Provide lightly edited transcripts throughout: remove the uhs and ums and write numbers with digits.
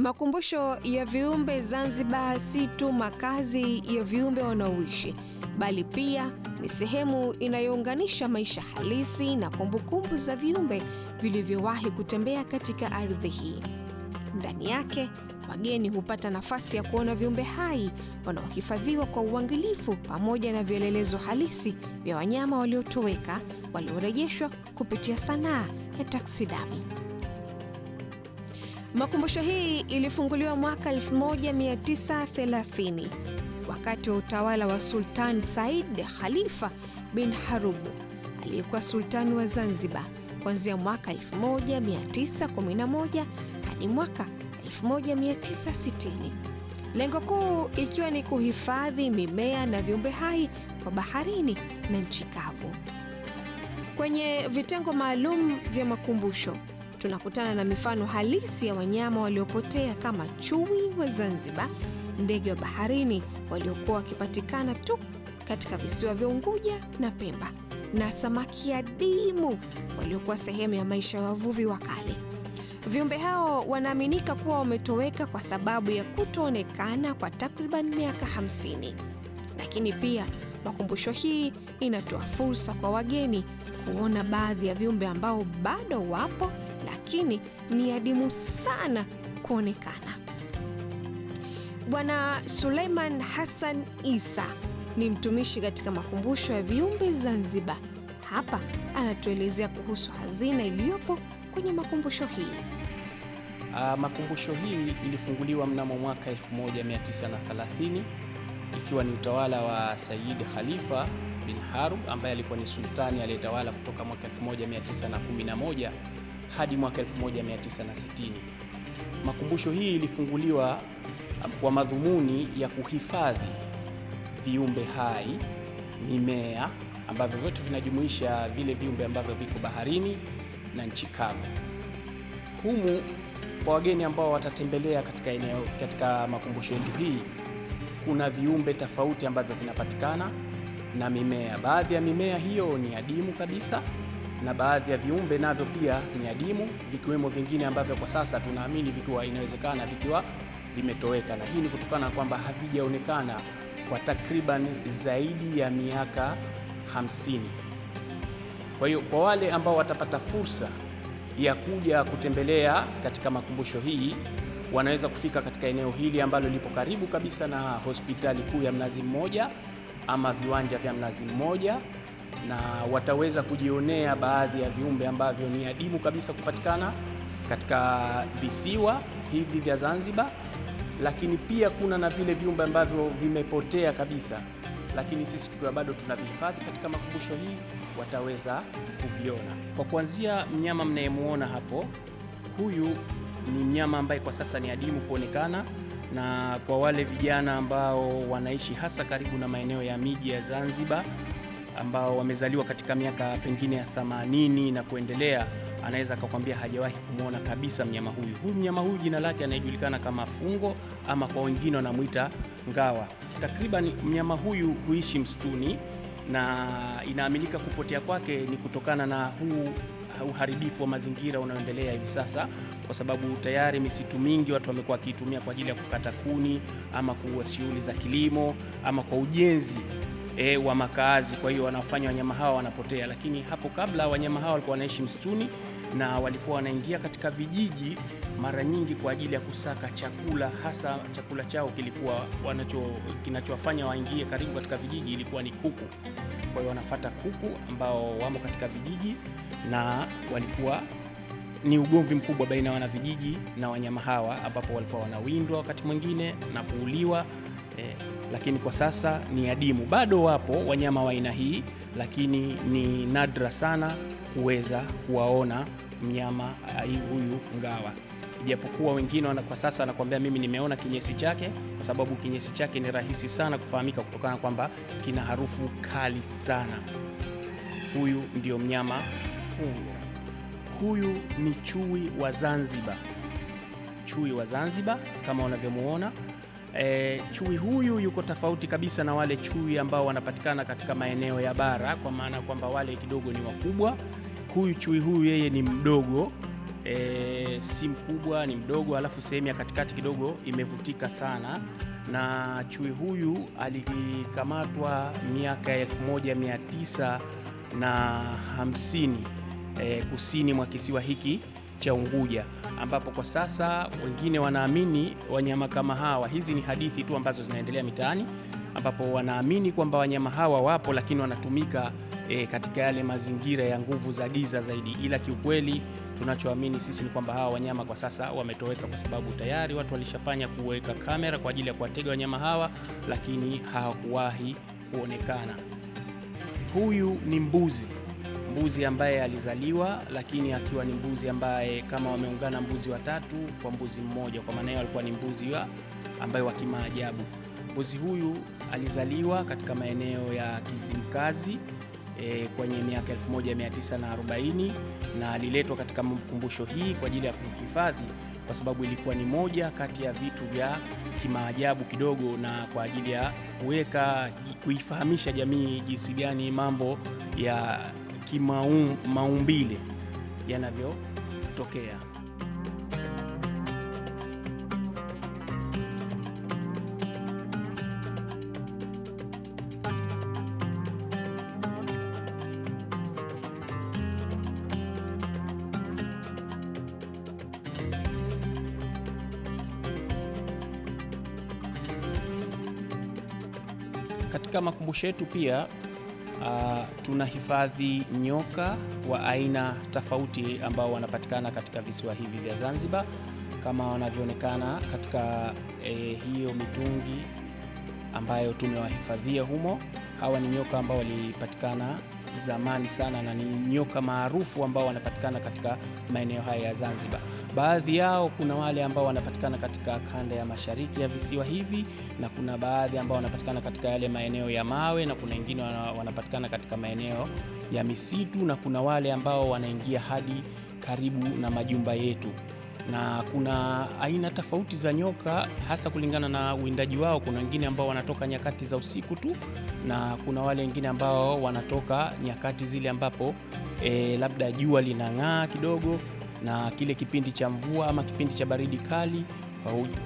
Makumbusho ya viumbe Zanzibar si tu makazi ya viumbe wanaoishi, bali pia ni sehemu inayounganisha maisha halisi na kumbukumbu za viumbe vilivyowahi kutembea katika ardhi hii. Ndani yake, wageni hupata nafasi ya kuona viumbe hai wanaohifadhiwa kwa uangalifu pamoja na vielelezo halisi vya wanyama waliotoweka waliorejeshwa kupitia sanaa ya taksidami. Makumbusho hii ilifunguliwa mwaka 1930 wakati wa utawala wa Sultan Said Khalifa bin Harub aliyekuwa sultani wa Zanzibar kuanzia mwaka 1911 hadi mwaka 1960. Lengo kuu ikiwa ni kuhifadhi mimea na viumbe hai kwa baharini na nchi kavu. Kwenye vitengo maalum vya makumbusho tunakutana na mifano halisi ya wanyama waliopotea kama chui wa Zanzibar, ndege wa baharini waliokuwa wakipatikana tu katika visiwa vya Unguja na Pemba, na samaki adimu waliokuwa sehemu ya maisha ya wavuvi wa kale. Viumbe hao wanaaminika kuwa wametoweka kwa sababu ya kutoonekana kwa takriban miaka 50. Lakini pia makumbusho hii inatoa fursa kwa wageni kuona baadhi ya viumbe ambao bado wapo lakini ni adimu sana kuonekana. Bwana Suleiman Hassan Isa ni mtumishi katika makumbusho ya viumbe Zanzibar. Hapa anatuelezea kuhusu hazina iliyopo kwenye makumbusho hii. Makumbusho hii ilifunguliwa mnamo mwaka 1930 ikiwa ni utawala wa Said Khalifa bin Harub ambaye alikuwa ni sultani aliyetawala kutoka mwaka 1911 hadi mwaka 1960. Makumbusho hii ilifunguliwa kwa madhumuni ya kuhifadhi viumbe hai, mimea ambavyo vyote vinajumuisha vile viumbe ambavyo viko baharini na nchi kavu. Humu kwa wageni ambao watatembelea katika makumbusho yetu hii, kuna viumbe tofauti ambavyo vinapatikana na mimea. Baadhi ya mimea hiyo ni adimu kabisa na baadhi ya viumbe navyo pia ni adimu, vikiwemo vingine ambavyo kwa sasa tunaamini vikiwa inawezekana vikiwa vimetoweka, na hii ni kutokana na kwamba havijaonekana kwa takriban zaidi ya miaka 50. Kwa hiyo kwa wale ambao watapata fursa ya kuja kutembelea katika makumbusho hii, wanaweza kufika katika eneo hili ambalo lipo karibu kabisa na hospitali kuu ya Mnazi Mmoja ama viwanja vya Mnazi Mmoja, na wataweza kujionea baadhi ya viumbe ambavyo ni adimu kabisa kupatikana katika visiwa hivi vya Zanzibar. Lakini pia kuna na vile viumbe ambavyo vimepotea kabisa, lakini sisi tukiwa bado tunavihifadhi katika makumbusho hii, wataweza kuviona. Kwa kuanzia, mnyama mnayemuona hapo, huyu ni mnyama ambaye kwa sasa ni adimu kuonekana, na kwa wale vijana ambao wanaishi hasa karibu na maeneo ya miji ya Zanzibar ambao wamezaliwa katika miaka pengine ya 80 na kuendelea, anaweza akakwambia hajawahi kumuona kabisa mnyama huyu. Huyu mnyama huyu jina lake anajulikana kama fungo ama kwa wengine wanamuita ngawa. Takriban mnyama huyu huishi msituni na inaaminika kupotea kwake ni kutokana na huu uharibifu wa mazingira unaoendelea hivi sasa, kwa sababu tayari misitu mingi watu wamekuwa wakiitumia kwa ajili ya kukata kuni ama kwa shughuli za kilimo ama kwa ujenzi wa makazi. Kwa hiyo wanafanya wanyama hawa wanapotea, lakini hapo kabla wanyama hawa walikuwa wanaishi msituni na walikuwa wanaingia katika vijiji mara nyingi kwa ajili ya kusaka chakula. Hasa chakula chao kilikuwa kinachowafanya waingie karibu katika vijiji ilikuwa ni kuku. Kwa hiyo wanafuata kuku ambao wamo katika vijiji, na walikuwa ni ugomvi mkubwa baina ya wanavijiji na wanyama hawa, ambapo walikuwa wanawindwa wakati mwingine na kuuliwa. Lakini kwa sasa ni adimu. Bado wapo wanyama wa aina hii, lakini ni nadra sana kuweza kuwaona mnyama huyu ngawa, ijapokuwa wengine kwa sasa anakuambia mimi nimeona kinyesi chake, kwa sababu kinyesi chake ni rahisi sana kufahamika kutokana kwamba kina harufu kali sana. Huyu ndio mnyama fungo. Huyu ni chui wa Zanzibar. Chui wa Zanzibar kama unavyomuona. Chui huyu yuko tofauti kabisa na wale chui ambao wanapatikana katika maeneo ya bara, kwa maana kwamba wale kidogo ni wakubwa. Chui huyu yeye ni mdogo si mkubwa, ni mdogo, alafu sehemu ya katikati kidogo imevutika sana. Na chui huyu alikamatwa miaka 1950 kusini mwa kisiwa hiki cha Unguja, ambapo kwa sasa wengine wanaamini wanyama kama hawa, hizi ni hadithi tu ambazo zinaendelea mitaani, ambapo wanaamini kwamba wanyama hawa wapo, lakini wanatumika katika yale mazingira ya nguvu za giza zaidi. Ila kiukweli tunachoamini sisi ni kwamba hawa wanyama kwa sasa wametoweka, kwa sababu tayari watu walishafanya kuweka kamera kwa ajili ya kuwatega wanyama hawa, lakini hawakuwahi kuonekana. Huyu ni mbuzi ambaye alizaliwa, lakini akiwa ni mbuzi ambaye kama wameungana mbuzi watatu kwa mbuzi mmoja, kwa maana hiyo alikuwa ni mbuzi ambaye wa kimaajabu. Mbuzi huyu alizaliwa katika maeneo ya Kizimkazi kwenye miaka 1940 na aliletwa katika makumbusho hii kwa ajili ya kumhifadhi, kwa sababu ilikuwa ni moja kati ya vitu vya kimaajabu kidogo, na kwa ajili ya kuifahamisha jamii jinsi gani mambo ya kimaumbile yanavyotokea. Katika makumbusho yetu pia tunahifadhi nyoka wa aina tofauti ambao wanapatikana katika visiwa hivi vya Zanzibar, kama wanavyoonekana katika hiyo mitungi ambayo tumewahifadhia humo. Hawa ni nyoka ambao walipatikana zamani sana na ni nyoka maarufu ambao wanapatikana katika maeneo haya ya Zanzibar. Baadhi yao kuna wale ambao wanapatikana katika kanda ya mashariki ya visiwa hivi, na kuna baadhi ambao wanapatikana katika yale maeneo ya mawe, na kuna wengine wanapatikana katika maeneo ya misitu, na kuna wale ambao wanaingia hadi karibu na majumba yetu. Na kuna aina tofauti za nyoka hasa kulingana na uwindaji wao. Kuna wengine ambao wanatoka nyakati za usiku tu, na kuna wale wengine ambao wanatoka nyakati zile ambapo labda jua linang'aa kidogo, na kile kipindi cha mvua ama kipindi cha baridi kali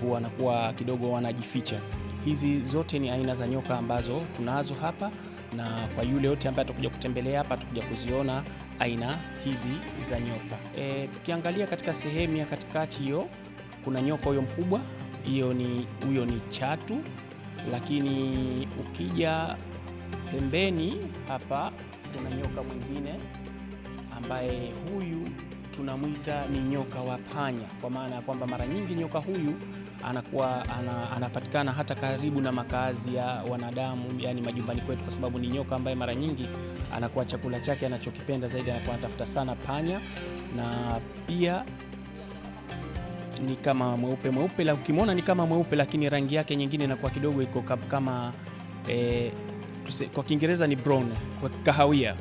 wanakuwa kidogo wanajificha. Hizi zote ni aina za nyoka ambazo tunazo hapa, na kwa yule yote ambaye atakuja kutembelea hapa atakuja kuziona aina hizi za nyoka. Tukiangalia katika sehemu ya katikati hiyo kuna nyoka huyo mkubwa, huyo ni chatu, lakini ukija pembeni hapa kuna nyoka mwingine ambaye huyu tunamwita ni nyoka wa panya, kwa maana ya kwamba mara nyingi nyoka huyu anapatikana hata karibu na makazi ya wanadamu, yani majumbani kwetu, kwa sababu ni nyoka ambaye mara nyingi anakuwa chakula chake anachokipenda zaidi anakuwa anatafuta sana panya, na pia ni kama mweupe, la ukimwona ni kama mweupe, lakini rangi yake nyingine inakuwa kidogo iko kama kwa Kiingereza ni brown, kwa kahawia,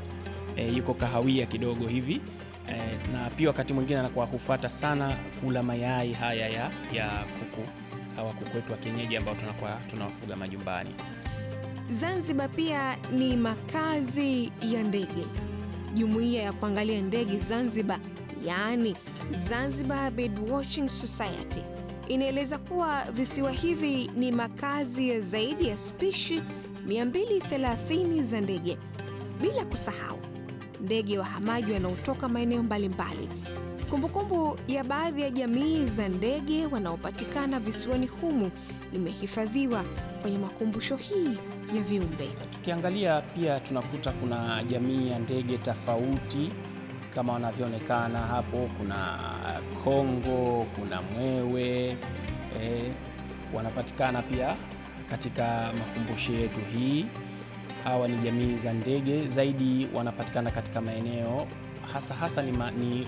yuko kahawia kidogo hivi. Na pia wakati mwingine anakuwa hufuata sana kula mayai haya ya kuku, hawa kuku wetu wa kienyeji ambao tunawafuga majumbani. Zanzibar pia ni makazi ya ndege. Jumuiya ya kuangalia ndege Zanzibar, yaani Zanzibar Birdwatching Society, inaeleza kuwa visiwa hivi ni makazi ya zaidi ya spishi 230 za ndege, bila kusahau ndege wahamaji wanaotoka maeneo mbalimbali. Kumbukumbu ya baadhi ya jamii za ndege wanaopatikana visiwani humu imehifadhiwa kwenye makumbusho hii ya viumbe. Tukiangalia pia tunakuta kuna jamii ya ndege tofauti kama wanavyoonekana hapo. Kuna kongo, kuna mwewe, wanapatikana pia katika makumbusho yetu hii. Hawa ni jamii za ndege, zaidi wanapatikana katika maeneo hasa ni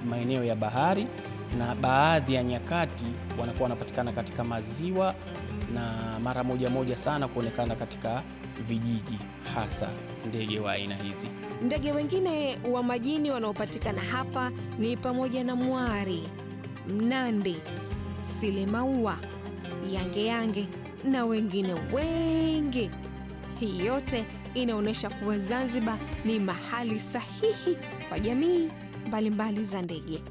maeneo ya bahari, na baadhi ya nyakati wanakuwa wanapatikana katika maziwa, na mara moja sana kuonekana katika vijiji, hasa ndege wa aina hizi. Ndege wengine wa majini wanaopatikana hapa ni pamoja na mwari, mnandi, silemaua, yangeyange na wengine wengi. Hii yote inaonyesha kuwa Zanzibar ni mahali sahihi kwa jamii mbalimbali za ndege.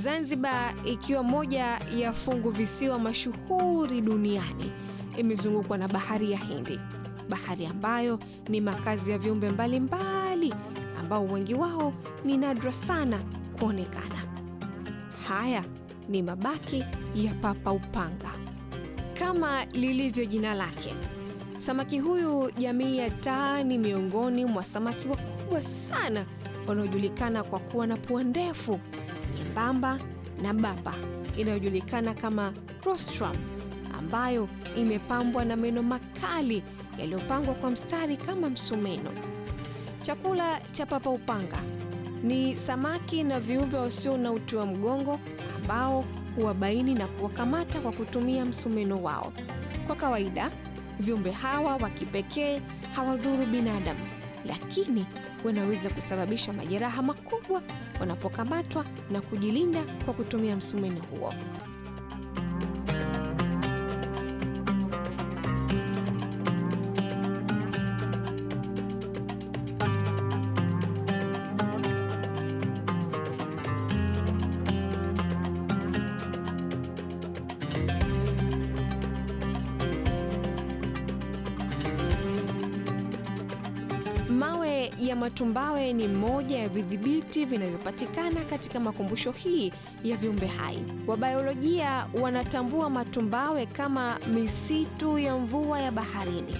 Zanzibar ikiwa moja ya funguvisiwa mashuhuri duniani, imezungukwa na bahari ya Hindi, bahari ambayo ni makazi ya viumbe mbalimbali ambao wengi wao ni nadra sana kuonekana. Haya ni mabaki ya papa upanga. Kama lilivyo jina lake, samaki huyu jamii ya taa ni miongoni mwa samaki wakubwa sana wanaojulikana kwa kuwa na pua ndefu, nyembamba na bapa inayojulikana kama rostrum, ambayo imepambwa na meno makali yaliyopangwa kwa mstari kama msumeno. Chakula cha papa upanga ni samaki na viumbe wasio na uti wa mgongo ambao huwabaini na kuwakamata kwa kutumia msumeno wao. Kwa kawaida, viumbe hawa wa kipekee hawadhuru binadamu, lakini wanaweza kusababisha majeraha makubwa wanapokamatwa na kujilinda kwa kutumia msumeno huo. Mawe ya matumbawe ni moja ya vidhibiti vinavyopatikana katika makumbusho hii ya viumbe hai. Wabiolojia wanatambua matumbawe kama misitu ya mvua ya baharini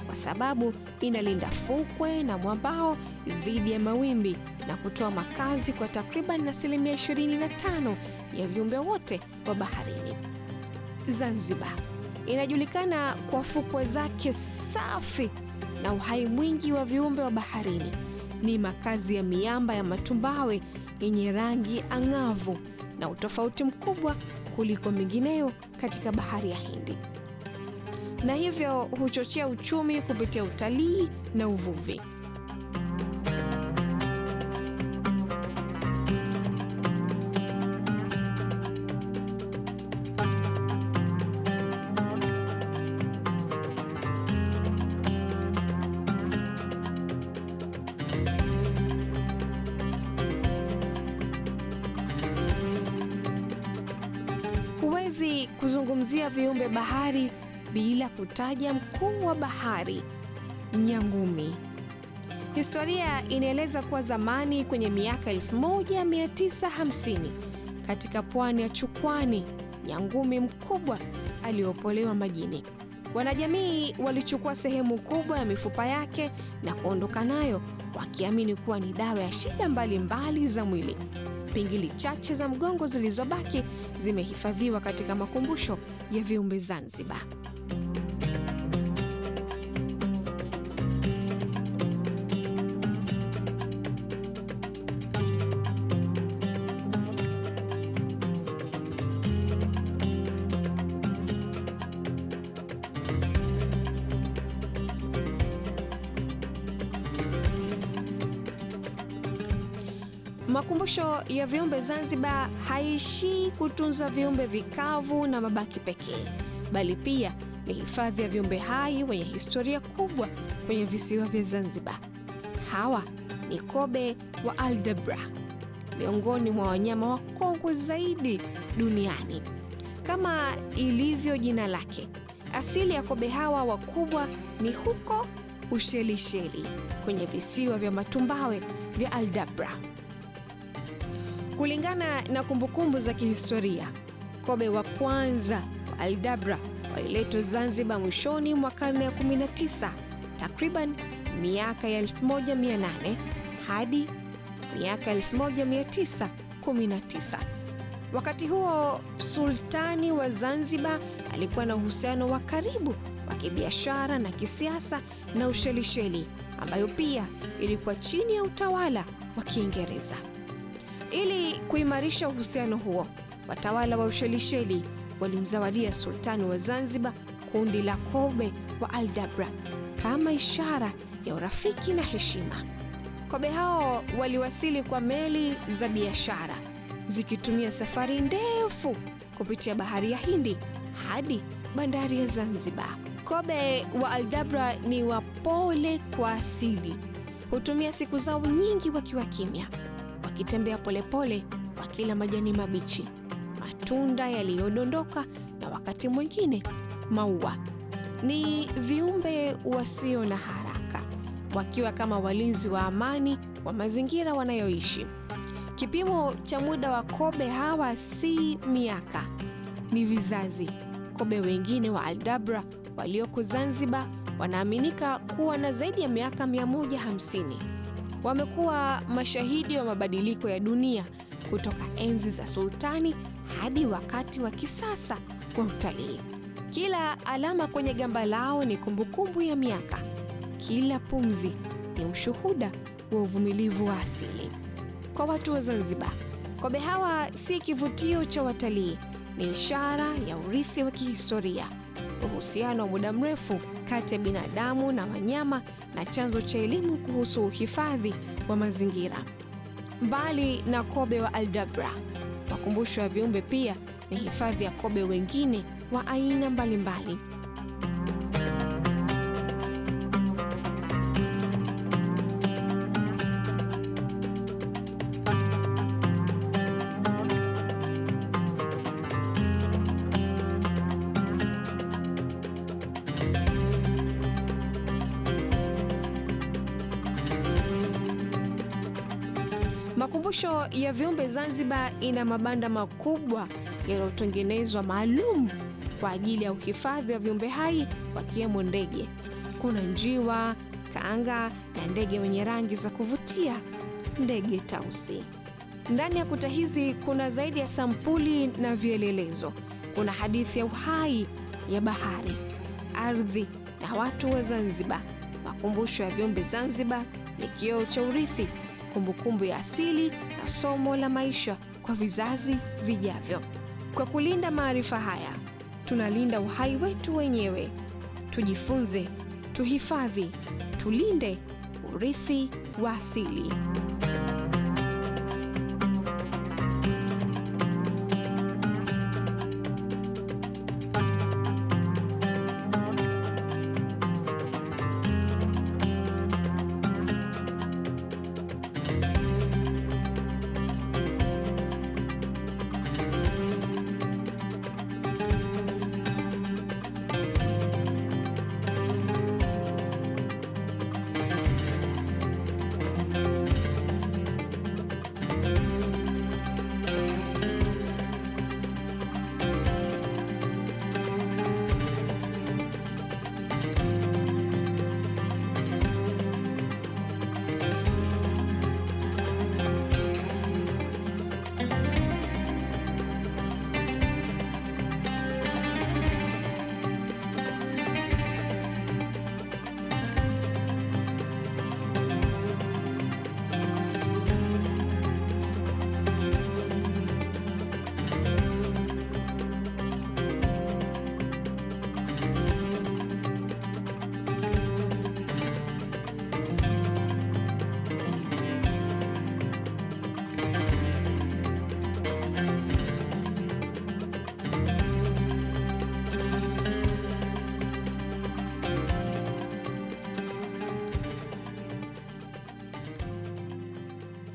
kwa sababu inalinda fukwe na mwambao dhidi ya mawimbi na kutoa makazi kwa takriban 25% ya viumbe wote wa baharini. Zanzibar inajulikana kwa fukwe zake safi na uhai mwingi wa viumbe wa baharini. Ni makazi ya miamba ya matumbawe yenye rangi ang'avu na utofauti mkubwa kuliko mingineyo katika bahari ya Hindi, na hivyo huchochea uchumi kupitia utalii na uvuvi. Huwezi kuzungumzia viumbe bahari bila kutaja mkuu wa bahari, nyangumi. Historia inaeleza kuwa zamani kwenye miaka 1950 katika pwani ya Chukwani, nyangumi mkubwa aliopolewa majini. Wanajamii walichukua sehemu kubwa ya mifupa yake na kuondoka nayo wakiamini kuwa ni dawa ya shida mbalimbali za mwili. Pingili chache za mgongo zilizobaki zimehifadhiwa katika makumbusho ya viumbe Zanzibar. Makumbusho ya viumbe Zanzibar haishii kutunza viumbe vikavu na mabaki pekee, bali pia ni hifadhi ya viumbe hai wenye historia kubwa kwenye visiwa vya Zanzibar. Hawa ni kobe wa Aldabra, miongoni mwa wanyama wakongwe zaidi duniani. Kama ilivyo jina lake, asili ya kobe hawa wakubwa ni huko Ushelisheli kwenye visiwa vya matumbawe vya Aldabra. Kulingana na kumbukumbu za kihistoria, kobe wa kwanza wa Aldabra waliletwa Zanzibar mwishoni mwa karne ya 19, takriban miaka ya 1800 hadi miaka 1919. Wakati huo sultani wa Zanzibar alikuwa na uhusiano wa karibu wa kibiashara na kisiasa na Ushelisheli, ambayo pia ilikuwa chini ya utawala wa Kiingereza. Ili kuimarisha uhusiano huo, watawala wa Ushelisheli walimzawadia sultani wa Zanzibar kundi la kobe wa Aldabra kama ishara ya urafiki na heshima. Kobe hao waliwasili kwa meli za biashara zikitumia safari ndefu kupitia bahari ya Hindi hadi bandari ya Zanzibar. Kobe wa Aldabra ni wapole kwa asili, hutumia siku zao nyingi wakiwa kimya, wakitembea polepole wakila majani mabichi, matunda yaliyodondoka na wakati mwingine maua. Ni viumbe wasio na haraka, wakiwa kama walinzi wa amani wa mazingira wanayoishi. Kipimo cha muda wa kobe hawa si miaka, ni vizazi. Kobe wengine wa Aldabra walioko Zanzibar wanaaminika kuwa na zaidi ya miaka 150. Wamekuwa mashahidi wa mabadiliko ya dunia kutoka enzi za sultani hadi wakati wa kisasa wa utalii. Kila alama kwenye gamba lao ni kumbukumbu ya miaka. Kila pumzi ni ushuhuda wa uvumilivu wa asili. Kwa watu wa Zanzibar, kobe hawa si kivutio cha watalii, ni ishara ya urithi wa kihistoria, uhusiano wa muda mrefu kati ya binadamu na wanyama, na chanzo cha elimu kuhusu uhifadhi wa mazingira. Mbali na kobe wa Aldabra, makumbusho ya viumbe pia ni hifadhi ya kobe wengine wa aina mbalimbali. Makumbusho ya viumbe Zanzibar ina mabanda makubwa yaliyotengenezwa maalum kwa ajili ya uhifadhi wa viumbe hai, wakiwemo ndege. Kuna njiwa, kanga na ndege wenye rangi za kuvutia, ndege tausi. Ndani ya kuta hizi kuna zaidi ya sampuli na vielelezo. Kuna hadithi ya uhai ya bahari, ardhi na watu wa Zanzibar. Makumbusho ya viumbe Zanzibar ni kioo cha urithi, kumbukumbu ya asili na somo la maisha kwa vizazi vijavyo. Kwa kulinda maarifa haya, tunalinda uhai wetu wenyewe. Tujifunze, tuhifadhi, tulinde urithi wa asili.